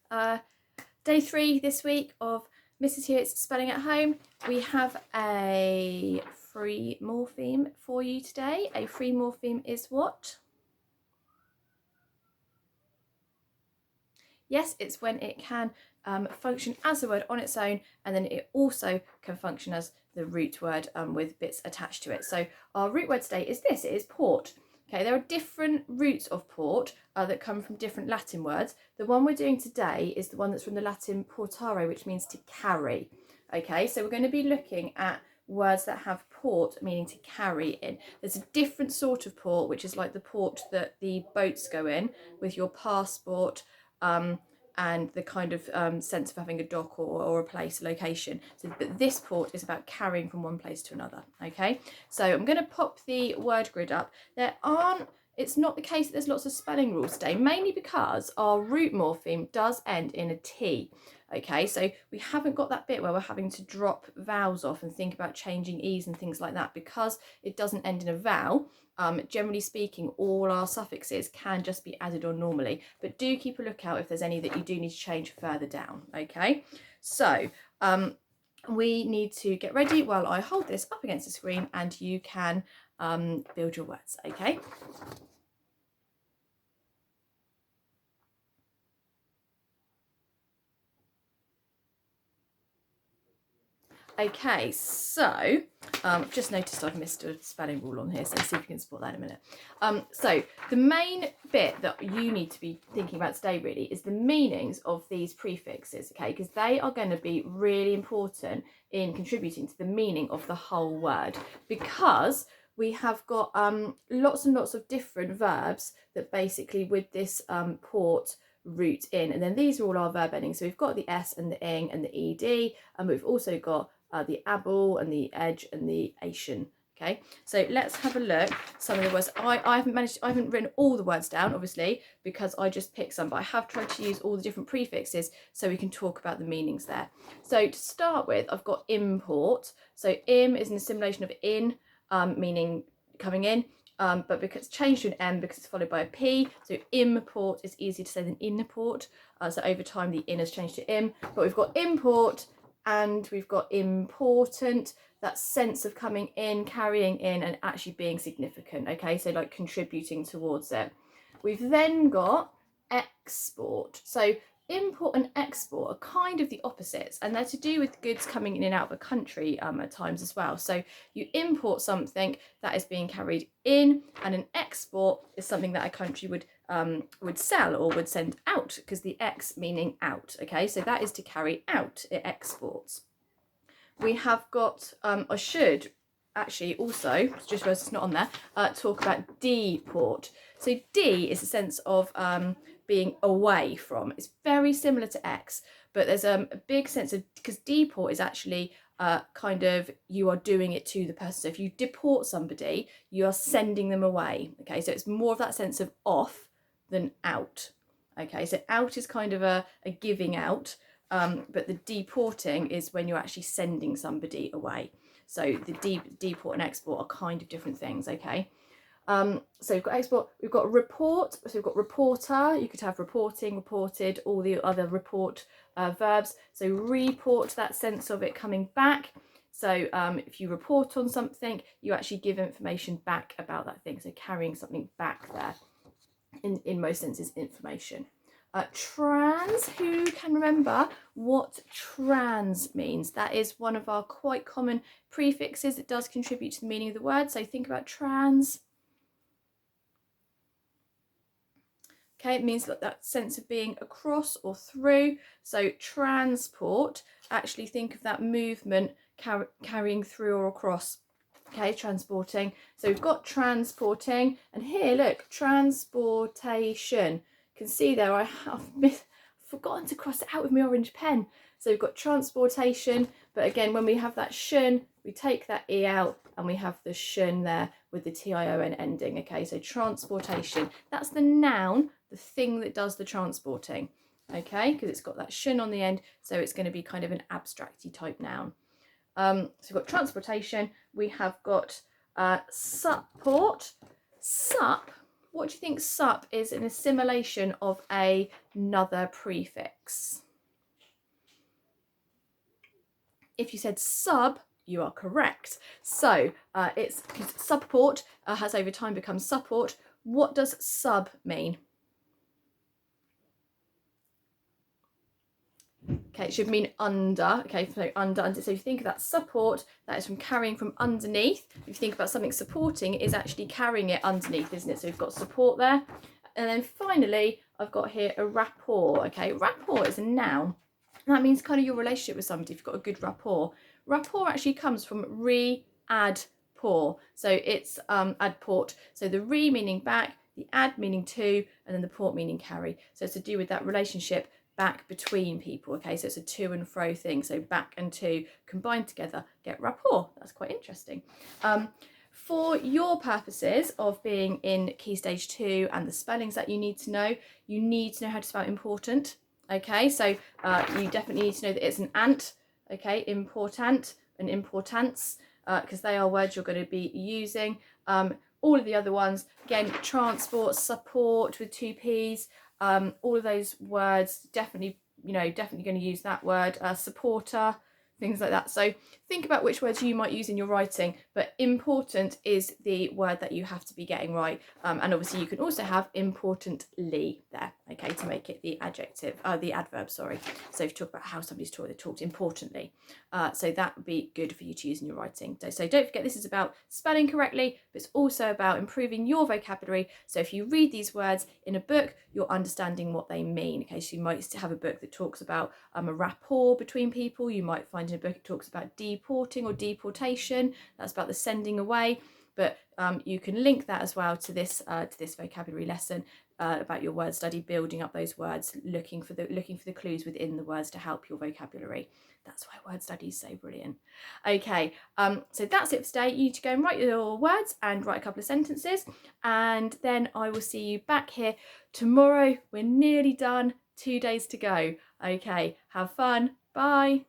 Day 3 this week of Mrs. Hewitt's Spelling at Home. We have a free morpheme for you today. A free morpheme is what? Yes, it's when it can function as a word on its own, and then it also can function as the root word with bits attached to it. So our root word today is this, it is port. Okay, there are different roots of port that come from different Latin words. The one we're doing today is the one that's from the Latin portare, which means to carry. Okay, so we're going to be looking at words that have port, meaning to carry in. There's a different sort of port, which is like the port that the boats go in with your passport, and the kind of sense of having a dock or a place, a location. So, but this port is about carrying from one place to another. Okay, so I'm going to pop the word grid up. It's not the case that there's lots of spelling rules today, mainly because our root morpheme does end in a T. Okay, so we haven't got that bit where we're having to drop vowels off and think about changing E's and things like that. Because it doesn't end in a vowel, generally speaking, all our suffixes can just be added on normally, but do keep a lookout if there's any that you do need to change further down. Okay, so we need to get ready while I hold this up against the screen and you can build your words. Okay. Okay, so I've just noticed I've missed a spelling rule on here, so see if you can spot that in a minute. So the main bit that you need to be thinking about today really is the meanings of these prefixes, okay, because they are going to be really important in contributing to the meaning of the whole word, because we have got lots and lots of different verbs that basically with this port root in, and then these are all our verb endings. So we've got the s and the ing and the ed, and we've also got the able and the edge and the ation. Okay, so let's have a look some of the words. I haven't written all the words down, obviously, because I just picked some, but I have tried to use all the different prefixes so we can talk about the meanings there. So to start with, I've got import. So im is an assimilation of in, meaning coming in, but because it's changed to an M because it's followed by a P, so import is easier to say than import. So over time the in has changed to im, but we've got import and we've got important, that sense of coming in, carrying in, and actually being significant. Okay, so like contributing towards it. We've then got export. So import and export are kind of the opposites, and they're to do with goods coming in and out of a country at times as well. So you import something that is being carried in, and an export is something that a country would sell or would send out, because the ex meaning out. Okay, so that is to carry out, it exports. We have got, I should actually also, just realised it's not on there, talk about deport. So D is a sense of being away from. It's very similar to X, but there's a big sense of, because deport is actually kind of, you are doing it to the person. So if you deport somebody, you are sending them away. Okay, so it's more of that sense of off than out. Okay, so out is kind of a giving out, but the deporting is when you're actually sending somebody away. So the deport and export are kind of different things. Okay. So we've got export, we've got report, so we've got reporter, you could have reporting, reported, all the other report verbs. So report, that sense of it coming back. So if you report on something, you actually give information back about that thing. So carrying something back there, in most senses, information. Trans, who can remember what trans means? That is one of our quite common prefixes. It does contribute to the meaning of the word. So think about trans. Okay, it means that sense of being across or through. So transport, actually think of that movement carrying through or across. Okay, transporting. So we've got transporting, and here, look, transportation. You can see there I have forgotten to cross it out with my orange pen. So we've got transportation, but again, when we have that shun, we take that E out and we have the shun there with the TION ending. Okay, so transportation, that's the noun, the thing that does the transporting. Okay, because it's got that shun on the end, so it's going to be kind of an abstracty type noun. So we've got transportation, we have got support. Sup what do you think sup is an assimilation of another prefix? If you said sub, you are correct. So it's because support has over time become support. What does sub mean? Okay, it should mean under. Okay, so under. So if you think of that support, that is from carrying from underneath. If you think about something supporting, it is actually carrying it underneath, isn't it? So we've got support there. And then finally, I've got here a rapport. Okay, rapport is a noun. And that means kind of your relationship with somebody if you've got a good rapport. Rapport actually comes from add pour. So it's ad port. So the re meaning back, the ad meaning to, and then the port meaning carry. So it's to do with that relationship back between people. Okay, so it's a to and fro thing. So back and to combined together get rapport. That's quite interesting. For your purposes of being in Key Stage 2 and the spellings that you need to know how to spell important. Okay, so you definitely need to know that it's an ant. Okay, important and importance, because they are words you're going to be using. All of the other ones, again, transport, support with 2 P's, all of those words, definitely going to use that word, supporter, things like that. So think about which words you might use in your writing, but important is the word that you have to be getting right. And obviously you can also have importantly there, okay, to make it the adverb, sorry. So if you talk about how somebody's talked, they talked importantly. So that would be good for you to use in your writing. So don't forget, this is about spelling correctly, but it's also about improving your vocabulary. So if you read these words in a book, you're understanding what they mean. Okay, so you might have a book that talks about a rapport between people. You might find in a book it talks about deporting or deportation. That's about the sending away. But you can link that as well to this vocabulary lesson about your word study, building up those words, looking for the clues within the words to help your vocabulary. That's why word study is so brilliant. Okay, so that's it for today. You need to go and write your words and write a couple of sentences, and then I will see you back here tomorrow. We're nearly done. 2 days to go. Okay, have fun. Bye.